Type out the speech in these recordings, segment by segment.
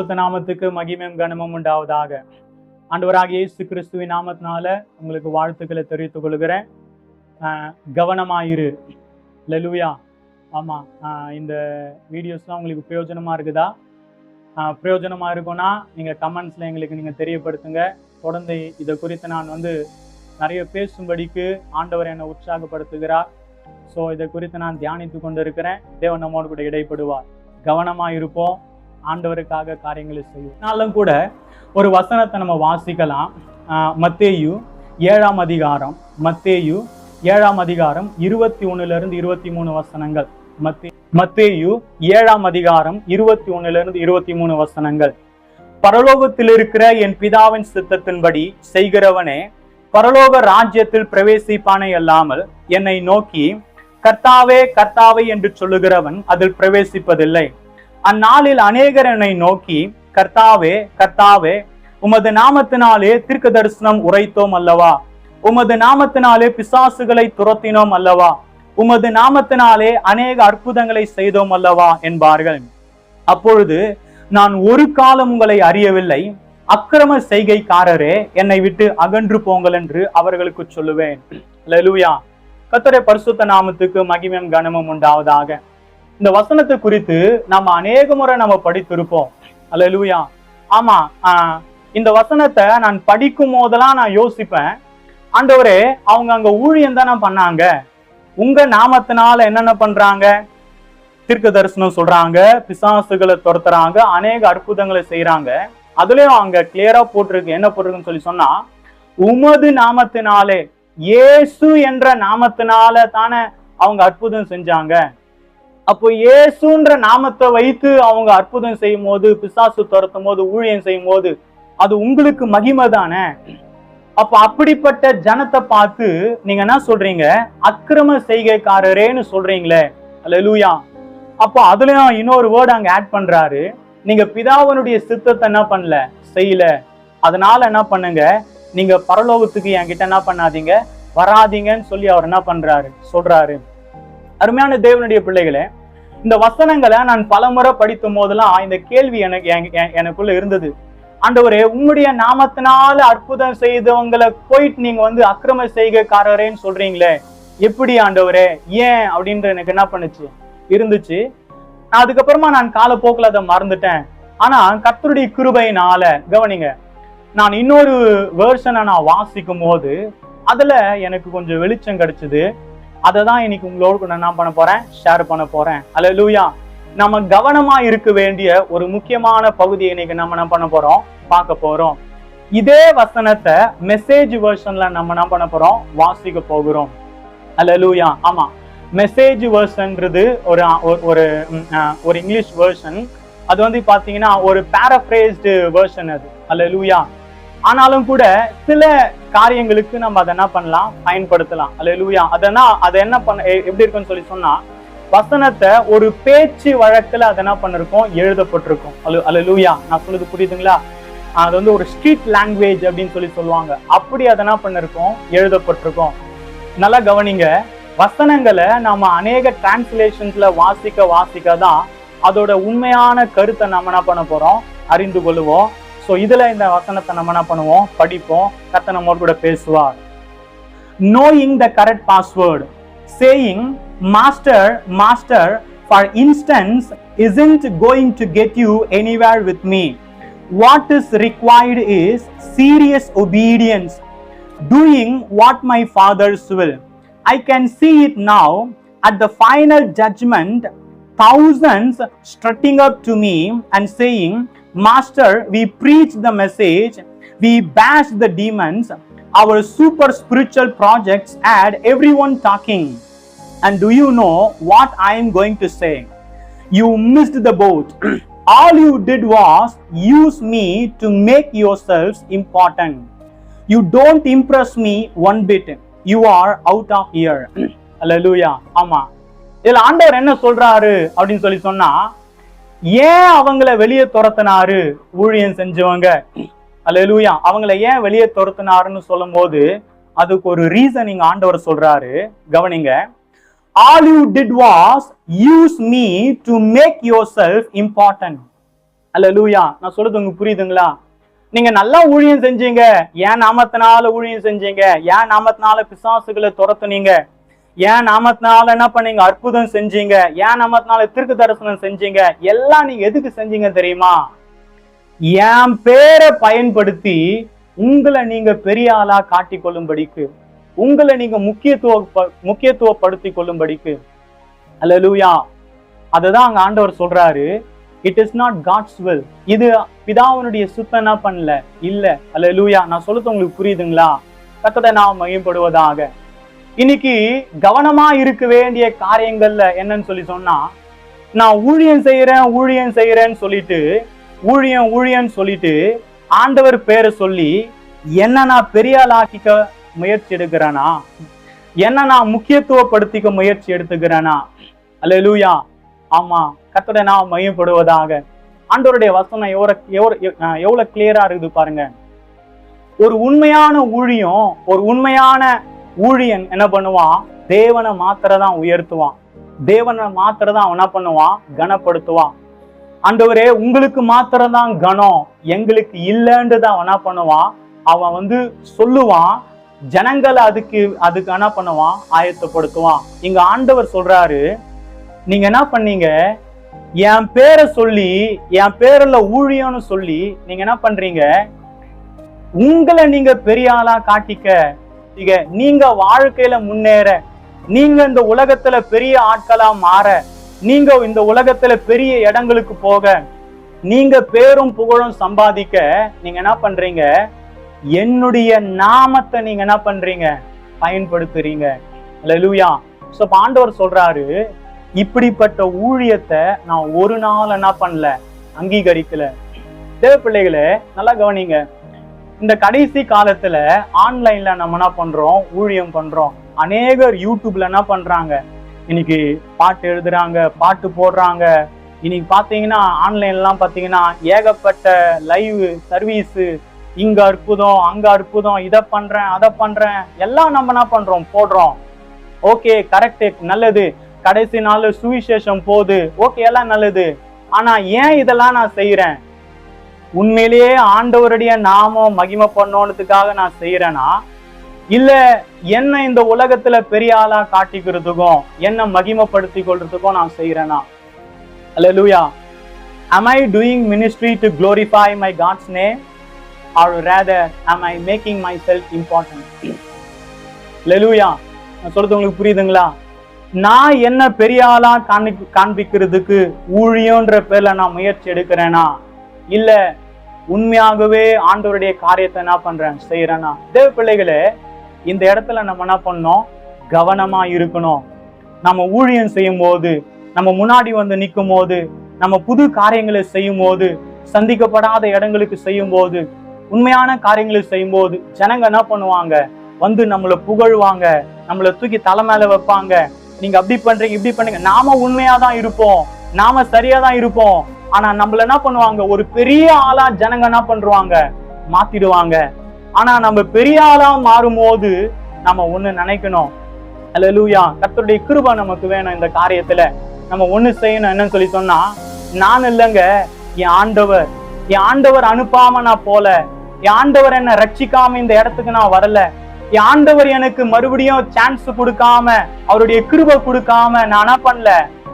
பரிசுத்த நாமத்துக்கு மகிமையும் கனமும் உண்டாவதாக. ஆண்டவராகிய இயேசு கிறிஸ்துவின் நாமத்தினால உங்களுக்கு வாழ்த்துக்களை தெரிவித்துக் கொள்கிறேன். கவனமாயிரு. அல்லேலூயா. ஆமா, இந்த வீடியோஸ்லாம் உங்களுக்கு பிரயோஜனமா இருக்குதா? பிரயோஜனமா இருக்கும்னா நீங்க கமெண்ட்ஸ்ல எங்களுக்கு நீங்க தெரியப்படுத்துங்க. தொடர்ந்து இதை குறித்து நான் நிறைய பேசும்படிக்கு ஆண்டவர் என்னை உற்சாகப்படுத்துகிறார். ஸோ இதை குறித்து நான் தியானித்து கொண்டு இருக்கிறேன். தேவன் நம்மோடு கூட இடைப்படுவார். கவனமா இருப்போம், ஆண்டவருக்காக காரியங்களை செய்யும். நாளும் கூட ஒரு வசனத்தை நம்ம வாசிக்கலாம். மத்தேயு 7ஆம் அதிகாரம், மத்தேயு 7ஆம் அதிகாரம் 21 23 வசனங்கள். மத்தேயு 7ஆம் அதிகாரம் 21 23 வசனங்கள். பரலோகத்தில் இருக்கிற என் பிதாவின் சித்தத்தின்படி செய்கிறவனே பரலோக ராஜ்யத்தில் பிரவேசிப்பானே அல்லாமல் என்னை நோக்கி கர்த்தாவே கர்த்தாவே என்று சொல்லுகிறவன் அதில் பிரவேசிப்பதில்லை. அந்நாளில் அநேகர் என்னை நோக்கி கர்த்தாவே கர்த்தாவே உமது நாமத்தினாலே தீர்க்க தரிசனம் உரைத்தோம் அல்லவா, உமது நாமத்தினாலே பிசாசுகளை துரத்தினோம் அல்லவா, உமது நாமத்தினாலே அநேக அற்புதங்களை செய்தோம் அல்லவா என்பார்கள். அப்பொழுது நான் ஒரு காலம் உங்களை அறியவில்லை, அக்கிரம செய்கைக்காரரே என்னை விட்டு அகன்று போங்கள் என்று அவர்களுக்கு சொல்லுவேன். அல்லேலூயா. கர்த்தருடைய பரிசுத்த நாமத்துக்கு மகிமையும் கனமும் உண்டாவதாக. இந்த வசனத்தை குறித்து நம்ம அநேக முறை நம்ம படித்திருப்போம். அல்லேலூயா. ஆமா, இந்த வசனத்தை நான் படிக்கும் போதெல்லாம் நான் யோசிப்பேன், ஆண்டவரே அவங்க அங்க ஊழியம் தானே பண்ணாங்க, உங்க நாமத்தினால என்னென்ன பண்றாங்க? தீர்க்க தரிசனம் சொல்றாங்க, பிசாசுகளை துரத்துறாங்க, அநேக அற்புதங்களை செய்யறாங்க. அதுலயும் அங்க கிளியரா போட்டிருக்கு, என்ன போட்டிருக்குன்னு சொல்லி சொன்னா, உமது நாமத்தினாலே, இயேசு என்ற நாமத்தினால தானே அவங்க அற்புதம் செஞ்சாங்க. அப்போ இயேசுன்ற நாமத்தை வைத்து அவங்க அற்புதம் செய்யும் போது, பிசாசு துரத்தும் போது, ஊழியம் செய்யும் போது அது உங்களுக்கு மகிமை தானே. அப்ப அப்படிப்பட்ட ஜனத்தை பார்த்து நீங்க என்ன சொல்றீங்க? அக்கிரம செய்கைக்காரரேன்னு சொல்றீங்களே. அல்லேலூயா. அப்போ அதுலயும் இன்னொரு வேர்டு அங்க ஆட் பண்றாரு, நீங்க பிதாவனுடைய சித்தத்தை என்ன பண்ணல, செய்யல. அதனால என்ன பண்ணுங்க, நீங்க பரலோகத்துக்கு என்கிட்ட என்ன பண்ணாதீங்க, வராதீங்கன்னு சொல்லி அவர் என்ன பண்றாரு, சொல்றாரு. அருமையான தேவனுடைய பிள்ளைகளே, இந்த வசனங்களை நான் பலமுறை படித்தும் போதெல்லாம் இந்த கேள்வி எனக்குள்ள இருந்தது. ஆண்டவரே, உங்களுடைய நாமத்தினால அற்புதம் செய்தவங்களை போயிட்டு நீங்க அக்கிரம செய்கைக்காரரேன்னு சொல்றீங்களே, எப்படி ஆண்டவரே, ஏன் அப்படின்ற எனக்கு என்ன பண்ணுச்சு, இருந்துச்சு. அதுக்கப்புறமா நான் காலப்போக்கில் அதை மறந்துட்டேன். ஆனா கர்த்தருடைய கிருபையினால கவனிங்க, நான் இன்னொரு வேர்ஷனை நான் வாசிக்கும் போது அதுல எனக்கு கொஞ்சம் வெளிச்சம் கிடைச்சது. அதை தான் இன்னைக்கு உங்களோடு நான் என்ன பண்ண போறேன், ஷேர் பண்ண போறேன். அல்லேலூயா. நம்ம கவனமா இருக்க வேண்டிய ஒரு முக்கியமான பகுதியை இன்னைக்கு நம்ம என்ன பண்ண போறோம், பார்க்க போறோம். இதே வசனத்தை மெசேஜ் வெர்ஷன்ல நம்ம என்ன பண்ண போறோம், வாசிக்க போகிறோம். அல்லேலூயா. ஆமா, மெசேஜ் வெர்ஷன்ன்றது ஒரு இங்கிலீஷ் வெர்ஷன். அது பாத்தீங்கன்னா ஒரு பேரப்ரேஸ்டு வெர்ஷன் அது. அல்லேலூயா. ஆனாலும் கூட சில காரியங்களுக்கு நம்ம அதை என்ன பண்ணலாம், பயன்படுத்தலாம். அல்லேலூயா. அதை என்ன பண்ண, எப்படி இருக்குன்னு சொல்லி சொன்னா, வசனத்தை ஒரு பேச்சு வழக்குல அதை என்ன பண்ணிருக்கோம், எழுதப்பட்டிருக்கும். அல்லேலூயா. நான் சொல்றது புரியுதுங்களா? அது ஒரு ஸ்ட்ரீட் லாங்குவேஜ் அப்படின்னு சொல்லி சொல்லுவாங்க. அப்படி அதை என்ன பண்ணிருக்கோம், எழுதப்பட்டிருக்கோம். நல்லா கவனிங்க, வசனங்களை நாம அநேக டிரான்ஸ்லேஷன்ஸ்ல வாசிக்க தான் அதோட உண்மையான கருத்தை நம்ம என்ன பண்ண போறோம், அறிந்து கொள்ளுவோம். ஸோ இதுல இந்த வசனத்தை நம்ம என்ன பண்ணுவோம், படிப்போம். கர்த்தர் நம்மோடு கூட பேசுவார். Knowing the correct password, saying master master for instance isn't going to get you anywhere with me. What is required is serious obedience, doing what my father's will. I can see it now at the final judgment, thousands strutting up to me and saying, Master, we preach the message, we bash the demons, our super spiritual projects had everyone talking. And do you know what I am going to say? You missed the boat. All you did was use me to make yourselves important. You don't impress me one bit. You are out of here. Hallelujah. ஆமா, இதுல ஆண்டவர் என்ன சொல்றாரு அப்படின்னு சொல்லி சொன்னா, ஏன் அவங்கள வெளியே துரத்தினாரு ஊழியம் செஞ்சவங்க? அல்லேலூயா. அவங்கள ஏன் வெளியே துரத்தினாருன்னு சொல்லும் போது அதுக்கு ஒரு ரீசனிங் ஆண்டவர் சொல்றாரு. கவனிங்க, all you did was use me to make yourself important. அல்லேலூயா. நான் சொல்றது உங்களுக்கு புரியுதுங்களா? நீங்க நல்லா ஊழியம் செஞ்சீங்க, ஏன் நாமத்தினால ஊழியம் செஞ்சீங்க, ஏன் நாமத்தினால பிசாசுகளை துரத்துனீங்க, ஏன் நாமத்தினால என்ன பண்ணீங்க, அற்புதம் செஞ்சீங்க, ஏன் நாமத்தினால தீர்க்க தரிசனம் செஞ்சீங்க, எல்லாம் நீங்க எதுக்கு செஞ்சீங்க தெரியுமா? என் பேரை பயன்படுத்தி உங்களை நீங்க பெரிய ஆளா காட்டிக் கொள்ளும்படிக்கு, உங்களை நீங்க முக்கியத்துவப்படுத்தி கொள்ளும்படிக்கு. அல்லேலூயா. அதுதான் அங்க ஆண்டவர் சொல்றாரு, it is not God's will. இது பிதாவினுடைய சுத்தம் என்ன பண்ணல, இல்ல. அல்லேலூயா. நான் சொல்றது உங்களுக்கு புரியுதுங்களா? கர்த்தருடைய நாமம் மகிமைப்படுவதாக. இன்னைக்கு கவனமா இருக்க வேண்டிய காரியங்கள்ல என்னன்னு சொன்னா, நான் ஊழியம் செய்யறேன்னு சொல்லிட்டு ஊழியம் சொல்லிட்டு ஆண்டவர் பேரை சொல்லி என்ன நான் பெரிய ஆளாக்கிக்க முயற்சி எடுக்கிறேனா, என்ன நான் முக்கியத்துவப்படுத்திக்க முயற்சி எடுத்துக்கிறேனா? அல்லேலூயா. ஆமா, கர்த்தருடைய நாமம் மகிமைப்படுவதாக. ஆண்டவருடைய வசனம் எவ்வளவு கிளியரா இருக்குது பாருங்க. ஒரு உண்மையான ஊழியன் என்ன பண்ணுவான்? தேவனை மாத்திரதான் உயர்த்துவான், தேவனை மாத்திரதான் அவன் என்ன பண்ணுவான்? கனப்படுத்துவான். ஆண்டவரே உங்களுக்கு மாத்திரம்தான் கனம், எங்களுக்கு இல்லைன்றதான் அவன் என்ன பண்ணுவான்? அவன் சொல்லுவான். ஜனங்களை அதுக்கு என்ன பண்ணுவான்? ஆயத்தப்படுத்துவான். இங்க ஆண்டவர் சொல்றாரு, நீங்க என்ன பண்ணீங்க? என் பேரை சொல்லி, என் பேர்ல ஊழியம்னு சொல்லி நீங்க என்ன பண்றீங்க? உங்களை நீங்க பெரிய ஆளா காட்டிக்க, நீங்க வாழ்க்கையில முன்னேற, நீங்க இந்த உலகத்துல பெரிய ஆட்களா மாற, நீங்க இந்த உலகத்துல பெரிய இடங்களுக்கு போக, நீங்க பேரும் புகழும் சம்பாதிக்க நீங்க என்ன பண்றீங்க? என்னுடைய நாமத்தை நீங்க என்ன பண்றீங்க? பயன்படுத்துறீங்க. அல்லேலூயா. சோ ஆண்டவர் சொல்றாரு, இப்படிப்பட்ட ஊழியத்தை நான் ஒரு நாள் என்ன பண்ணல, அங்கீகரிக்கல. தேவ பிள்ளைகளே நல்லா கவனிங்க. இந்த கடைசி காலத்துல ஆன்லைன்ல நம்ம என்ன பண்றோம்? ஊழியம் பண்றோம். அநேகர் யூடியூப்ல என்ன பண்றாங்க? இன்னைக்கு பாட்டு எழுதுறாங்க, பாட்டு போடுறாங்க. இன்னைக்கு பாத்தீங்கன்னா ஆன்லைன்லாம் பாத்தீங்கன்னா ஏகப்பட்ட லைவ் சர்வீஸ், இங்க அற்புதம், அங்க அற்புதம், இதை பண்றேன், அதை பண்றேன், எல்லாம் நம்ம என்ன பண்றோம்? போடுறோம். ஓகே, கரெக்ட், நல்லது. கடைசி நாள் சுவிசேஷம் போகுது, ஓகே, எல்லாம் நல்லது. ஆனா ஏன் இதெல்லாம் நான் செய்யறேன்? உண்மையிலேயே ஆண்டவருடைய நாமம் மகிமை பண்ணணுன்றதுக்காக நான் செய்யறேனா, இல்ல என்ன இந்த உலகத்துல பெரிய ஆளா காட்டிக்கிறதுக்கும் என்ன மகிமைப்படுத்தி கொள்றதுக்கும் நான் செய்யறேனா? அல்லேலூயா. Am I doing ministry to glorify my God's name, or rather am I making myself important? அல்லேலூயா. நான் சொல்றது உங்களுக்கு புரியுதுங்களா? நான் என்ன பெரிய ஆளா காண்பிக்கிறதுக்கு ஊழியன்ற பேர்ல நான் முயற்சி எடுக்கிறேனா, இல்ல உண்மையாகவே ஆண்டவருடைய காரியத்தை என்ன பண்றேன்? செய்யறேனா? தேவ பிள்ளைகளே, இந்த இடத்துல நம்ம என்ன பண்ணோம்? கவனமா இருக்கணும். நம்ம ஊழியம் செய்யும் போது, நம்ம முன்னாடி நிற்கும் போது, நம்ம புது காரியங்களை செய்யும் போது, சந்திக்கப்படாத இடங்களுக்கு செய்யும் போது, உண்மையான காரியங்களை செய்யும் போது, ஜனங்க என்ன பண்ணுவாங்க? நம்மளை புகழ்வாங்க, நம்மளை தூக்கி தலை மேல வைப்பாங்க. நீங்க அப்படி பண்றீங்க, இப்படி பண்றீங்க. நாம உண்மையாதான் இருப்போம், நாம சரியாதான் இருப்போம். ஆனா நம்மள என்ன பண்ணுவாங்க? ஒரு பெரிய ஆளா ஜனங்க என்ன பண்றாங்க? மாத்திடுவாங்க. ஆனா நம்ம பெரிய ஆளா மாறும் போது நம்ம ஒண்ணு நினைக்கணும். அல்லேலூயா. கர்த்தருடைய கிருபை நமக்கு வேணும். இந்த காரியத்துல நம்ம ஒண்ணு செய்யணும். என்னன்னு சொன்னா, நான் இல்லைங்க, என் ஆண்டவர் அனுப்பாம நான் போல, என் ஆண்டவர் என்ன ரட்சிக்காம இந்த இடத்துக்கு நான் வரல, என் ஆண்டவர் எனக்கு மறுபடியும் சான்ஸ் கொடுக்காம, அவருடைய கிருபை கொடுக்காம நான் என்ன பண்ணல,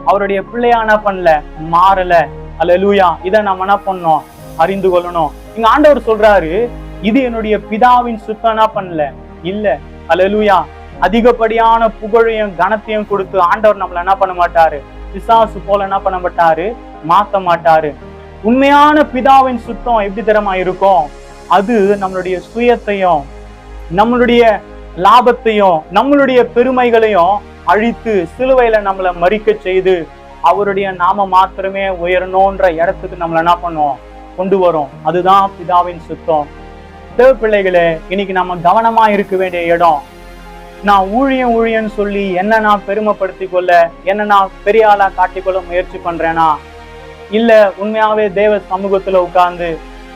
அவருடைய பிள்ளையா என்ன பண்ணல, மாறல. அல்லேலூயா. இதை நம்ம என்ன பண்ணோம்? அறிந்து கொள்ளணும். இங்க ஆண்டவர் சொல்றாரு, இது என்னுடைய பிதாவின் சுத்தம் என்ன பண்ணல, இல்ல. அல்லேலூயா. அதிகப்படியான புகழையும் கனத்தையும் கொடுத்து ஆண்டவர் நம்மள என்ன பண்ண மாட்டாரு? பிசாசு போல என்ன பண்ண மாட்டாரு? மாத்த மாட்டாரு. உண்மையான பிதாவின் சுத்தம் எப்படி தரமா இருக்கும்? அது நம்மளுடைய சுயத்தையும், நம்மளுடைய லாபத்தையும், நம்மளுடைய பெருமைகளையும் அழித்து சிலுவையில நம்மளை மறிக்க செய்து அவருடைய நாம மாத்திரமே உயரணும்ன்ற இடத்துக்கு நம்மள என்ன பண்ணுவோம்? கொண்டு வரும். அதுதான் பிதாவின் சுத்தம். தேவ பிள்ளைகளே, இன்னைக்கு நம்ம கவனமா இருக்க வேண்டிய இடம், நான் ஊழியன்னு சொல்லி என்ன நான் பெருமைப்படுத்தி கொள்ள, என்ன நான் பெரிய ஆளா காட்டிக்கொள்ள முயற்சி பண்றேனா, இல்ல உண்மையாவே தேவ சமூகத்துல உட்கார்ந்து,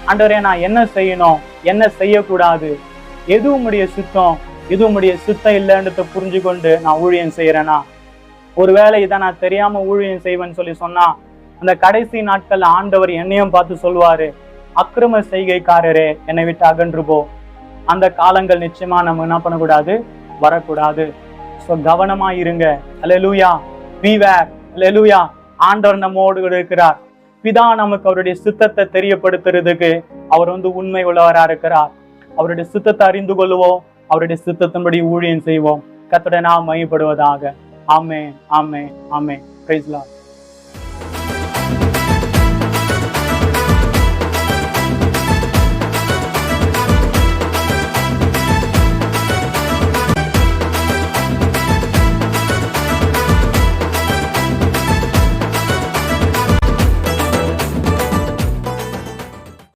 ஆண்டவரே நான் என்ன செய்யணும், என்ன செய்யக்கூடாது, எது உம்முடைய சுத்தம், எது உம்முடைய சுத்தம் இல்லைன்றத புரிஞ்சு கொண்டு நான் ஊழியம் செய்யறேனா? ஒருவேளை இதை நான் தெரியாம ஊழியம் செய்வேன்னு சொல்லி சொன்னா, அந்த கடைசி நாட்கள் ஆண்டவர் என்னையும் பார்த்து சொல்லுவாரு, அக்கிரம செய்கைக்காரரே என்னை விட்டு அகன்று போ. அந்த காலங்கள் நிச்சயமா நம்ம என்ன பண்ணக்கூடாது, வரக்கூடாது. ஸோ கவனமா இருங்க. அல்லேலூயா. பீவேர். அல்லேலூயா. ஆண்டவர் நம்மோடு கூட இருக்கிறார். பிதா நமக்கு அவருடைய சித்தத்தை தெரியப்படுத்துறதுக்கு அவர் உண்மை உள்ளவரா இருக்கிறார். அவருடைய சித்தத்தை அறிந்து கொள்வோம், அவருடைய சித்தத்தின்படி ஊழியம் செய்வோம். கர்த்தருடைய நாமம் மகிமைப்படுவதாக. Amen, amen, amen. Praise the Lord.